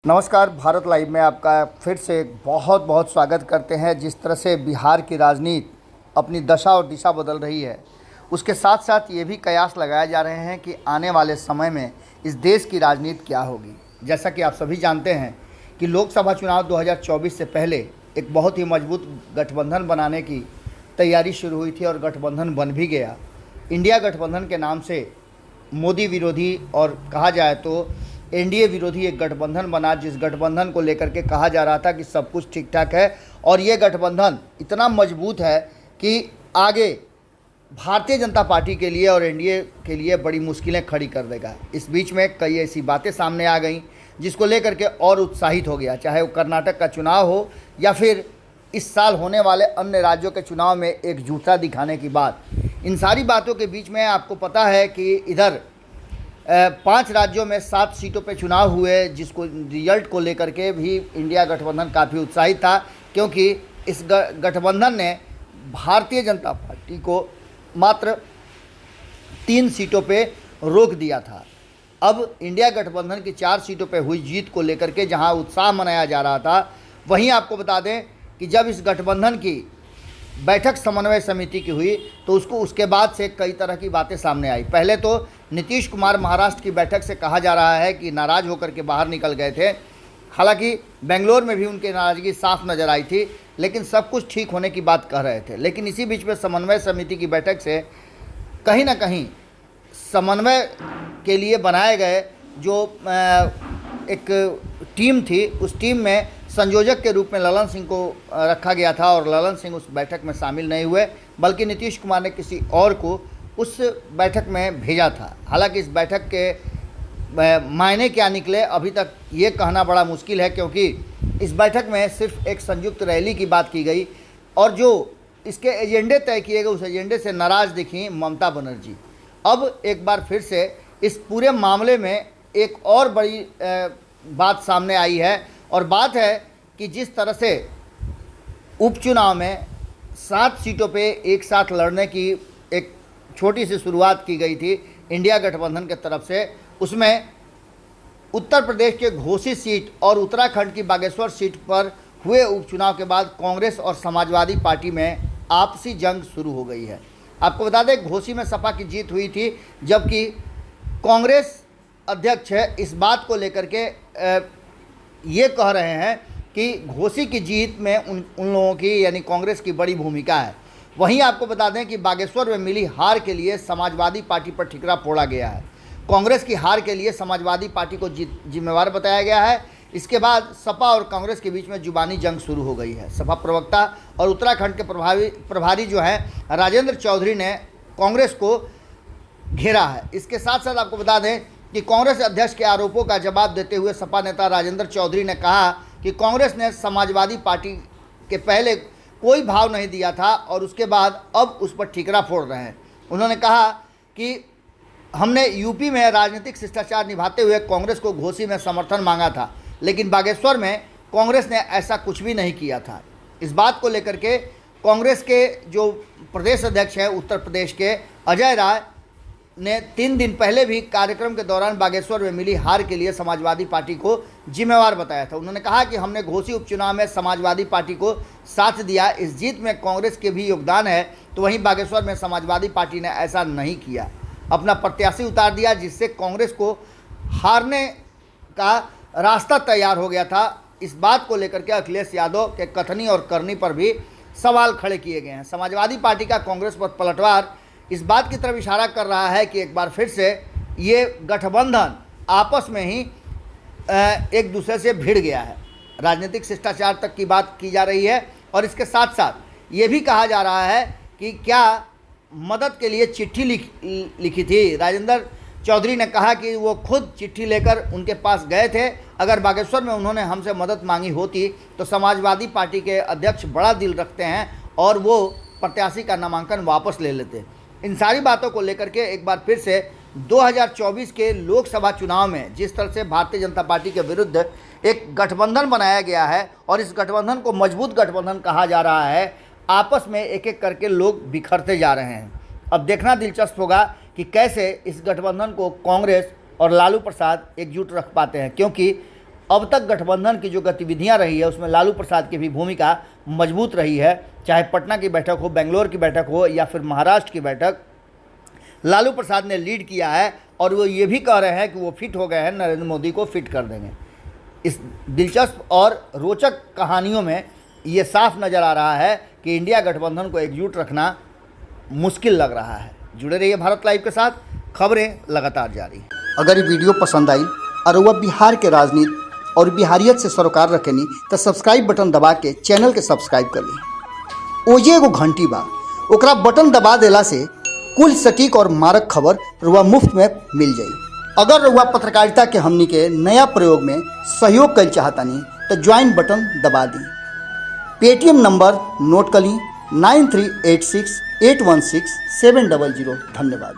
नमस्कार। भारत लाइव में आपका फिर से बहुत बहुत स्वागत करते हैं। जिस तरह से बिहार की राजनीति अपनी दशा और दिशा बदल रही है, उसके साथ साथ ये भी कयास लगाए जा रहे हैं कि आने वाले समय में इस देश की राजनीति क्या होगी। जैसा कि आप सभी जानते हैं कि लोकसभा चुनाव 2024 से पहले एक बहुत ही मजबूत गठबंधन बनाने की तैयारी शुरू हुई थी और गठबंधन बन भी गया। इंडिया गठबंधन के नाम से मोदी विरोधी और कहा जाए तो एनडीए विरोधी एक गठबंधन बना, जिस गठबंधन को लेकर के कहा जा रहा था कि सब कुछ ठीक ठाक है और ये गठबंधन इतना मजबूत है कि आगे भारतीय जनता पार्टी के लिए और एनडीए के लिए बड़ी मुश्किलें खड़ी कर देगा। इस बीच में कई ऐसी बातें सामने आ गईं जिसको लेकर के और उत्साहित हो गया, चाहे वो कर्नाटक का चुनाव हो या फिर इस साल होने वाले अन्य राज्यों के चुनाव में एकजुटता दिखाने की बात। इन सारी बातों के बीच में आपको पता है कि इधर 5 राज्यों में 7 सीटों पे चुनाव हुए, जिसको रिजल्ट को लेकर के भी इंडिया गठबंधन काफ़ी उत्साहित था, क्योंकि इस गठबंधन ने भारतीय जनता पार्टी को मात्र 3 सीटों पे रोक दिया था। अब इंडिया गठबंधन की 4 सीटों पे हुई जीत को लेकर के जहां उत्साह मनाया जा रहा था, वहीं आपको बता दें कि जब इस गठबंधन की बैठक समन्वय समिति की हुई तो उसके बाद से कई तरह की बातें सामने आई। पहले तो नीतीश कुमार महाराष्ट्र की बैठक से कहा जा रहा है कि नाराज़ होकर के बाहर निकल गए थे। हालांकि बेंगलोर में भी उनकी नाराज़गी साफ नज़र आई थी, लेकिन सब कुछ ठीक होने की बात कह रहे थे। लेकिन इसी बीच में समन्वय समिति की बैठक से कहीं ना कहीं समन्वय के लिए बनाए गए जो एक टीम थी, उस टीम में संयोजक के रूप में ललन सिंह को रखा गया था और ललन सिंह उस बैठक में शामिल नहीं हुए, बल्कि नीतीश कुमार ने किसी और को उस बैठक में भेजा था। हालांकि इस बैठक के मायने क्या निकले अभी तक ये कहना बड़ा मुश्किल है, क्योंकि इस बैठक में सिर्फ एक संयुक्त रैली की बात की गई और जो इसके एजेंडे तय किए गए उस एजेंडे से नाराज़ दिखी ममता बनर्जी। अब एक बार फिर से इस पूरे मामले में एक और बड़ी बात सामने आई है, और बात है कि जिस तरह से उपचुनाव में 7 सीटों पे एक साथ लड़ने की एक छोटी सी शुरुआत की गई थी इंडिया गठबंधन के तरफ से, उसमें उत्तर प्रदेश के घोसी सीट और उत्तराखंड की बागेश्वर सीट पर हुए उपचुनाव के बाद कांग्रेस और समाजवादी पार्टी में आपसी जंग शुरू हो गई है। आपको बता दें घोसी में सपा की जीत हुई थी, जबकि कांग्रेस अध्यक्ष इस बात को लेकर के ये कह रहे हैं कि घोसी की जीत में उन लोगों की यानी कांग्रेस की बड़ी भूमिका है। वहीं आपको बता दें कि बागेश्वर में मिली हार के लिए समाजवादी पार्टी पर ठिकरा फोड़ा गया है। कांग्रेस की हार के लिए समाजवादी पार्टी को जिम्मेवार बताया गया है। इसके बाद सपा और कांग्रेस के बीच में जुबानी जंग शुरू हो गई है। सपा प्रवक्ता और उत्तराखंड के प्रभारी जो हैं राजेंद्र चौधरी ने कांग्रेस को घेरा है। इसके साथ साथ आपको बता दें कि कांग्रेस अध्यक्ष के आरोपों का जवाब देते हुए सपा नेता राजेंद्र चौधरी ने कहा कि कांग्रेस ने समाजवादी पार्टी के पहले कोई भाव नहीं दिया था और उसके बाद अब उस पर ठिकरा फोड़ रहे हैं। उन्होंने कहा कि हमने यूपी में राजनीतिक शिष्टाचार निभाते हुए कांग्रेस को घोसी में समर्थन मांगा था, लेकिन बागेश्वर में कांग्रेस ने ऐसा कुछ भी नहीं किया था। इस बात को लेकर के कांग्रेस के जो प्रदेश अध्यक्ष हैं उत्तर प्रदेश के अजय राय ने 3 दिन पहले भी कार्यक्रम के दौरान बागेश्वर में मिली हार के लिए समाजवादी पार्टी को जिम्मेवार बताया था। उन्होंने कहा कि हमने घोसी उपचुनाव में समाजवादी पार्टी को साथ दिया, इस जीत में कांग्रेस के भी योगदान है, तो वहीं बागेश्वर में समाजवादी पार्टी ने ऐसा नहीं किया, अपना प्रत्याशी उतार दिया, जिससे कांग्रेस को हारने का रास्ता तैयार हो गया था। इस बात को लेकर के अखिलेश यादव के कथनी और करनी पर भी सवाल खड़े किए गए हैं। समाजवादी पार्टी का कांग्रेस पर पलटवार इस बात की तरफ इशारा कर रहा है कि एक बार फिर से ये गठबंधन आपस में ही एक दूसरे से भिड़ गया है। राजनीतिक शिष्टाचार तक की बात की जा रही है और इसके साथ साथ ये भी कहा जा रहा है कि क्या मदद के लिए चिट्ठी लिखी थी। राजेंद्र चौधरी ने कहा कि वो खुद चिट्ठी लेकर उनके पास गए थे। अगर बागेश्वर में उन्होंने हमसे मदद मांगी होती तो समाजवादी पार्टी के अध्यक्ष बड़ा दिल रखते हैं और वो प्रत्याशी का नामांकन वापस ले लेते। इन सारी बातों को लेकर के एक बार फिर से 2024 के लोकसभा चुनाव में जिस तरह से भारतीय जनता पार्टी के विरुद्ध एक गठबंधन बनाया गया है और इस गठबंधन को मजबूत गठबंधन कहा जा रहा है, आपस में एक एक करके लोग बिखरते जा रहे हैं। अब देखना दिलचस्प होगा कि कैसे इस गठबंधन को कांग्रेस और लालू प्रसाद एकजुट रख पाते हैं, क्योंकि अब तक गठबंधन की जो गतिविधियां रही है उसमें लालू प्रसाद की भी भूमिका मजबूत रही है। चाहे पटना की बैठक हो, बेंगलोर की बैठक हो या फिर महाराष्ट्र की बैठक, लालू प्रसाद ने लीड किया है और वो ये भी कह रहे हैं कि वो फिट हो गए हैं, नरेंद्र मोदी को फिट कर देंगे। इस दिलचस्प और रोचक कहानियों में ये साफ नज़र आ रहा है कि इंडिया गठबंधन को एकजुट रखना मुश्किल लग रहा है। जुड़े रहिए भारत लाइव के साथ, खबरें लगातार जारी। अगर ये वीडियो पसंद आई और वह बिहार के राजनीति और बिहारियत से सरोकार रखेनी तो सब्सक्राइब बटन दबा के चैनल के सब्सक्राइब कर ली। ओजे एगो घंटी बा, ओकरा बटन दबा देला से कुल सटीक और मारक खबर रुआ मुफ्त में मिल जाई। अगर रुआ पत्रकारिता के हमनी के नया प्रयोग में सहयोग कर चाहतानी तो ज्वाइन बटन दबा दी। पेटीएम नंबर नोट कर ली 9386816700। धन्यवाद।